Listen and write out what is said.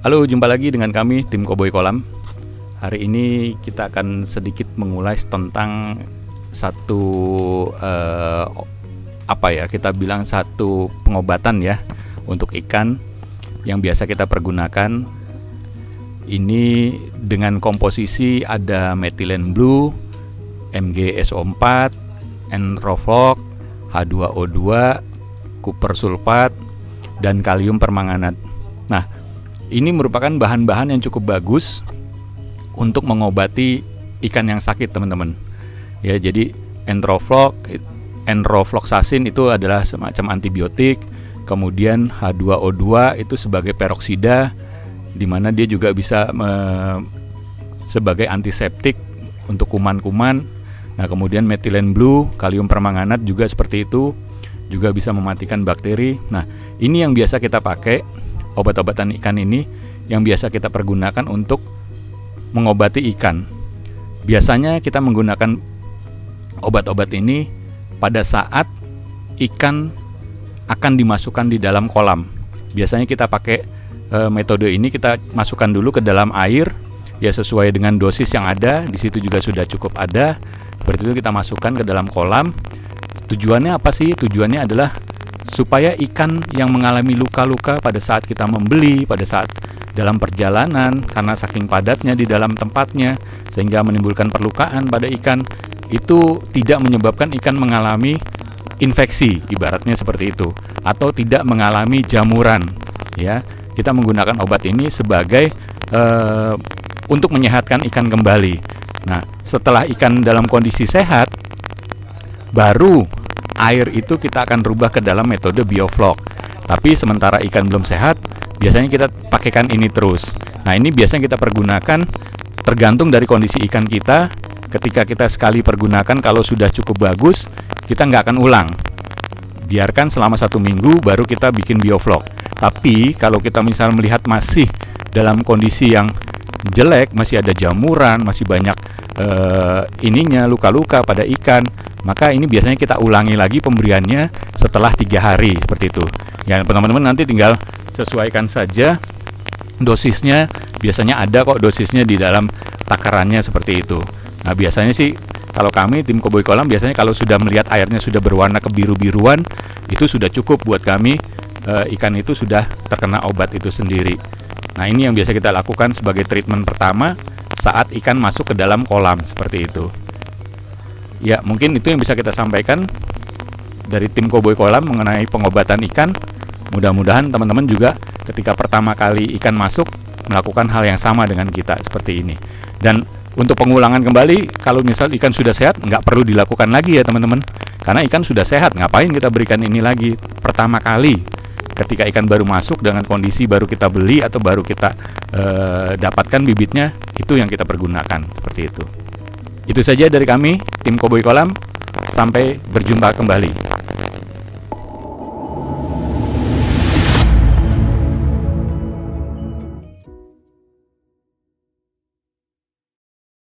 Halo, jumpa lagi dengan kami tim Koboi Kolam. Hari ini kita akan sedikit mengulas tentang satu kita bilang satu pengobatan ya untuk ikan yang biasa kita pergunakan. Ini dengan komposisi ada methylene blue, MgSO4, Enrofloc, H2O2, kuper sulfat, dan kalium permanganat. Nah, ini merupakan bahan-bahan yang cukup bagus untuk mengobati ikan yang sakit, teman-teman. Ya, jadi enrofloxacin itu adalah semacam antibiotik. Kemudian H2O2 itu sebagai peroksida, di mana dia juga bisa sebagai antiseptik untuk kuman-kuman. Nah, kemudian methylene blue, kalium permanganat juga seperti itu, juga bisa mematikan bakteri. Nah, ini yang biasa kita pakai. Obat-obatan ikan ini yang biasa kita pergunakan untuk mengobati ikan. Biasanya kita menggunakan obat-obat ini pada saat ikan akan dimasukkan di dalam kolam. Biasanya kita pakai metode ini, kita masukkan dulu ke dalam air ya, sesuai dengan dosis yang ada. Di situ juga sudah cukup ada. Seperti itu kita masukkan ke dalam kolam. Tujuannya apa sih? Tujuannya adalah supaya ikan yang mengalami luka-luka pada saat kita membeli, pada saat dalam perjalanan, karena saking padatnya di dalam tempatnya sehingga menimbulkan perlukaan pada ikan, itu tidak menyebabkan ikan mengalami infeksi, ibaratnya seperti itu, atau tidak mengalami jamuran ya. Kita menggunakan obat ini sebagai untuk menyehatkan ikan kembali. Nah, setelah ikan dalam kondisi sehat, baru air itu kita akan rubah ke dalam metode bioflok. Tapi sementara ikan belum sehat, biasanya kita pakaikan ini terus. Nah, ini biasanya kita pergunakan tergantung dari kondisi ikan kita. Ketika kita sekali pergunakan, kalau sudah cukup bagus, kita nggak akan ulang. Biarkan selama 1 minggu, baru kita bikin bioflok. Tapi kalau kita misal melihat masih dalam kondisi yang jelek, masih ada jamuran, masih banyak luka-luka pada ikan, maka ini biasanya kita ulangi lagi pemberiannya setelah 3 hari seperti itu. Ya, teman-teman nanti tinggal sesuaikan saja dosisnya. Biasanya ada kok dosisnya di dalam takarannya seperti itu. Nah, biasanya sih kalau kami tim Koboi Kolam, biasanya kalau sudah melihat airnya sudah berwarna kebiru-biruan, itu sudah cukup buat kami ikan itu sudah terkena obat itu sendiri. Nah, ini yang biasa kita lakukan sebagai treatment pertama saat ikan masuk ke dalam kolam seperti itu. Ya, mungkin itu yang bisa kita sampaikan dari tim Koboi Kolam mengenai pengobatan ikan. Mudah-mudahan teman-teman juga ketika pertama kali ikan masuk melakukan hal yang sama dengan kita seperti ini. Dan untuk pengulangan kembali, kalau misal ikan sudah sehat, nggak perlu dilakukan lagi ya teman-teman. Karena ikan sudah sehat, ngapain kita berikan ini lagi pertama kali? Ketika ikan baru masuk dengan kondisi baru kita beli atau baru kita dapatkan bibitnya, itu yang kita pergunakan seperti itu. Itu saja dari kami, tim Koboi Kolam. Sampai berjumpa kembali.